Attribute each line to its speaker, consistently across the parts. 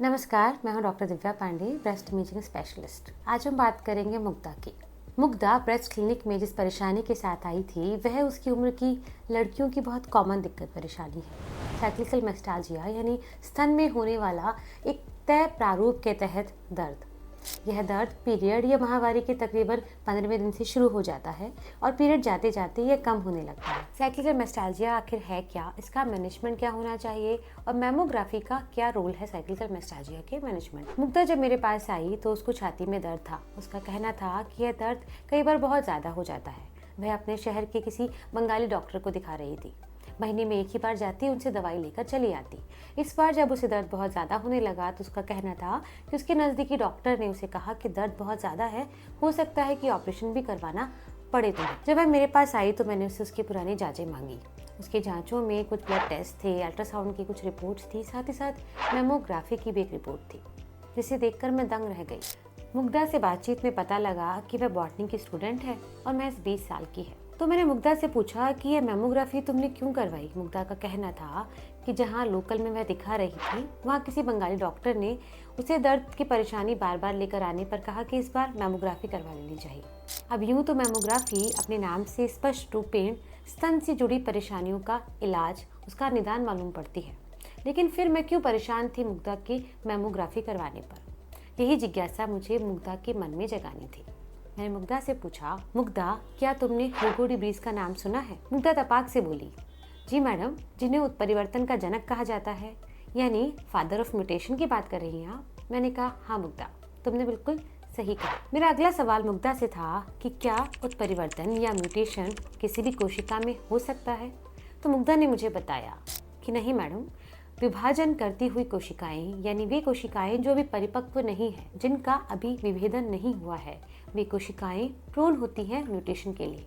Speaker 1: नमस्कार, मैं हूं doctor Divya Pandey, breast imaging specialist. आज हम बात करेंगे मुग्धा की। मुग्धा ब्रेस्ट क्लिनिक में जिस परेशानी के साथ आई थी, वह उसकी उम्र की लड़कियों की बहुत कॉमन दिक्कत परेशानी है। साइक्लिकल मेस्टाल्जिया यानी स्तन में होने वाला एक तय प्रारूप के तहत दर्द। यह दर्द पीरियड या माहवारी के तकरीबन 15वें दिन से शुरू हो जाता है और पीरियड जाते जाते यह कम होने लगता है। साइक्लिकल मेस्टाल्जिया आखिर है क्या, इसका मैनेजमेंट क्या होना चाहिए और मैमोग्राफी का क्या रोल है साइक्लिकल मेस्टाल्जिया के मैनेजमेंट। मुग्धा जब मेरे पास आई तो उसको छाती में दर्द था। उसका कहना था कि यह दर्द कई बार बहुत ज़्यादा हो जाता है। वह अपने शहर के किसी बंगाली डॉक्टर को दिखा रही थी। महीने में एक ही बार जाती, उनसे दवाई लेकर चली आती। इस बार जब उसे दर्द बहुत ज़्यादा होने लगा तो उसका कहना था कि उसके नज़दीकी डॉक्टर ने उसे कहा कि दर्द बहुत ज़्यादा है, हो सकता है कि ऑपरेशन भी करवाना पड़े तुम्हें। जब वह मेरे पास आई तो मैंने उससे उसकी पुरानी जांचें मांगी। उसकी जांचों में कुछ ब्लड टेस्ट थे, अल्ट्रासाउंड की कुछ रिपोर्ट्स थी, साथ ही साथ मेमोग्राफी की भी एक रिपोर्ट थी, जिसे देखकर मैं दंग रह गई। मुग्धा से बातचीत में पता लगा कि वह बॉटनी की स्टूडेंट है और महज 20 साल की है। तो मैंने मुग्धा से पूछा कि यह मेमोग्राफी तुमने क्यों करवाई। मुग्धा का कहना था कि जहां लोकल में वह दिखा रही थी, वहां किसी बंगाली डॉक्टर ने उसे दर्द की परेशानी बार बार लेकर आने पर कहा कि इस बार मेमोग्राफी करवा लेनी चाहिए। अब यूं तो मेमोग्राफी अपने नाम से स्पष्ट रूपेण स्तन से जुड़ी परेशानियों का इलाज, उसका निदान मालूम पड़ती है, लेकिन फिर मैं क्यों परेशान थी मुग्धा की मेमोग्राफी करवाने पर। यही जिज्ञासा मुझे मुग्धा के मन में जगानी थी। मैंने मुग्धा से पूछा, मुग्धा क्या तुमने ह्यूगो डी ब्रीज का नाम सुना है। मुग्धा तपाक से बोली, जी मैडम, जिन्हें उत्परिवर्तन का जनक कहा जाता है, यानी फादर ऑफ म्यूटेशन की बात कर रही हैं आप। मैंने कहा, हाँ मुग्धा, तुमने बिल्कुल सही कहा। मेरा अगला सवाल मुग्धा से था कि क्या उत्परिवर्तन या म्यूटेशन किसी भी कोशिका में हो सकता है। तो मुग्धा ने मुझे बताया कि नहीं मैडम, विभाजन करती हुई कोशिकाएं यानी वे कोशिकाएं जो अभी परिपक्व नहीं है, जिनका अभी विभेदन नहीं हुआ है, वे कोशिकाएं प्रोन होती हैं म्यूटेशन के लिए।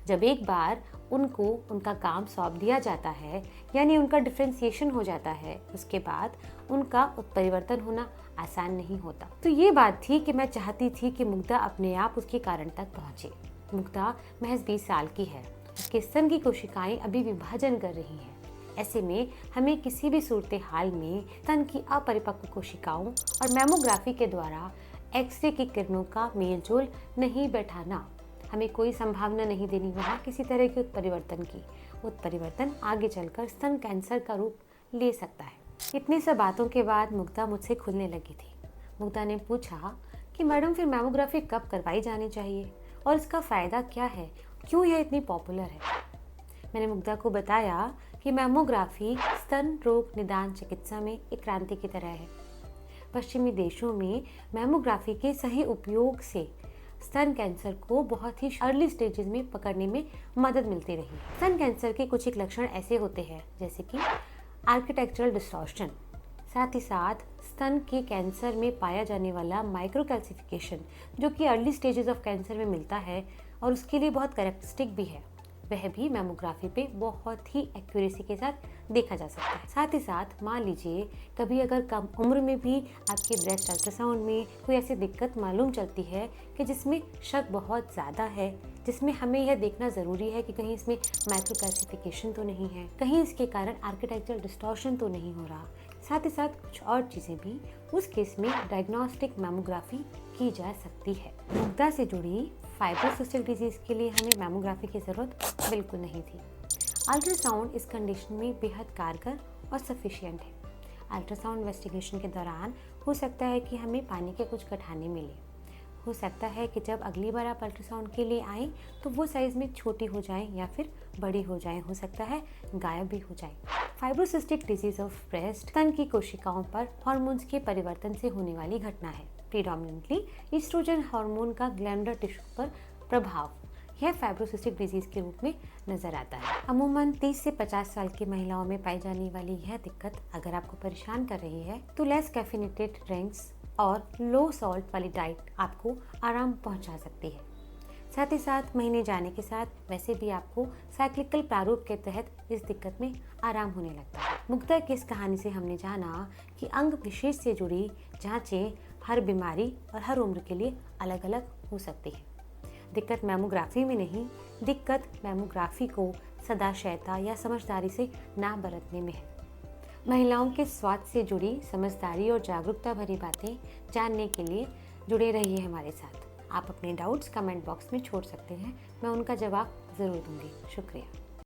Speaker 1: जब एक बार उनको उनका काम सौंप दिया जाता है, यानी उनका डिफ्रेंसिएशन हो जाता है, उसके बाद उनका उत्परिवर्तन होना आसान नहीं होता। तो ये बात थी कि मैं चाहती थी कि मुग्धा अपने आप उसके कारण तक पहुंचे। मुग्धा महज 20 साल की है, उसके स्तन की कोशिकाएं अभी विभाजन कर रही हैं। ऐसे में हमें किसी भी सूरत हाल में स्तन की अपरिपक्व कोशिकाओं और मेमोग्राफी के द्वारा एक्सरे की किरणों का मेल जोल नहीं बैठाना, हमें कोई संभावना नहीं देनी वहाँ किसी तरह के उत्परिवर्तन की। उत्परिवर्तन आगे चलकर स्तन कैंसर का रूप ले सकता है। इतनी सब बातों के बाद मुग्धा मुझसे खुलने लगी थी। मुग्धा ने पूछा कि मैडम फिर मेमोग्राफी कब करवाई जानी चाहिए और इसका फ़ायदा क्या है, क्यों यह इतनी पॉपुलर है। मैंने मुग्धा को बताया कि मेमोग्राफी स्तन रोग निदान चिकित्सा में एक क्रांति की तरह है। पश्चिमी देशों में मेमोग्राफी के सही उपयोग से स्तन कैंसर को बहुत ही अर्ली स्टेजेस में पकड़ने में मदद मिलती रही। स्तन कैंसर के कुछ एक लक्षण ऐसे होते हैं जैसे कि आर्किटेक्चरल डिस्टॉर्शन, साथ ही साथ स्तन के कैंसर में पाया जाने वाला माइक्रो कैल्सिफिकेशन, जो कि अर्ली स्टेजेस ऑफ कैंसर में मिलता है और उसके लिए बहुत कैरेक्टरिस्टिक भी है, वह भी मेमोग्राफी पे बहुत ही एक्यूरेसी के साथ देखा जा सकता है। साथ ही साथ मान लीजिए कभी अगर कम उम्र में भी आपके ब्रेस्ट अल्ट्रासाउंड में कोई ऐसी दिक्कत मालूम चलती है कि जिसमें शक बहुत ज़्यादा है, जिसमें हमें यह देखना ज़रूरी है कि कहीं इसमें माइक्रो कैल्सिफिकेशन तो नहीं है, कहीं इसके कारण आर्किटेक्चरल डिस्टॉर्शन तो नहीं हो रहा, साथ ही साथ कुछ और चीज़ें भी, उस केस में डायग्नोस्टिक मेमोग्राफी की जा सकती है। मुग्धा से जुड़ी फाइब्रोसिस्टिक डिजीज के लिए हमें मेमोग्राफी की ज़रूरत बिल्कुल नहीं थी। अल्ट्रासाउंड इस कंडीशन में बेहद कारगर और सफिशिएंट है। अल्ट्रासाउंड इन्वेस्टिगेशन के दौरान हो सकता है कि हमें पानी के कुछ गठाने मिले। हो सकता है कि जब अगली बार आप अल्ट्रासाउंड के लिए आएँ तो वो साइज़ में छोटी हो जाएं या फिर बड़ी हो जाएं, हो सकता है गायब भी हो जाए। फाइब्रोसिस्टिक डिजीज ऑफ ब्रेस्ट स्तन की कोशिकाओं पर हार्मोन्स के परिवर्तन से होने वाली घटना है। प्रीडोमिनेंटली ईस्ट्रोजन हार्मोन का ग्लैंडर टिश्यू पर प्रभाव, यह फाइब्रोसिस्टिक डिजीज के रूप में नजर आता है। अमूमन 30 से 50 साल की महिलाओं में पाई जाने वाली यह दिक्कत अगर आपको परेशान कर रही है तो लेस कैफिनेटेड ड्रिंक्स और लो सॉल्ट वाली डाइट आपको आराम पहुंचा सकती है। साथ ही साथ महीने जाने के साथ वैसे भी आपको साइक्लिकल प्रारूप के तहत इस दिक्कत में आराम होने लगता है। मुग्धा की इस कहानी से हमने जाना कि अंग विशेष से जुड़ी जांचें हर बीमारी और हर उम्र के लिए अलग अलग हो सकती है। दिक्कत मेमोग्राफी में नहीं, दिक्कत मेमोग्राफी को सदाशयता या समझदारी से ना बरतने में है। महिलाओं के स्वास्थ्य से जुड़ी समझदारी और जागरूकता भरी बातें जानने के लिए जुड़े रहिए हमारे साथ। आप अपने डाउट्स कमेंट बॉक्स में छोड़ सकते हैं, मैं उनका जवाब ज़रूर दूंगी। शुक्रिया।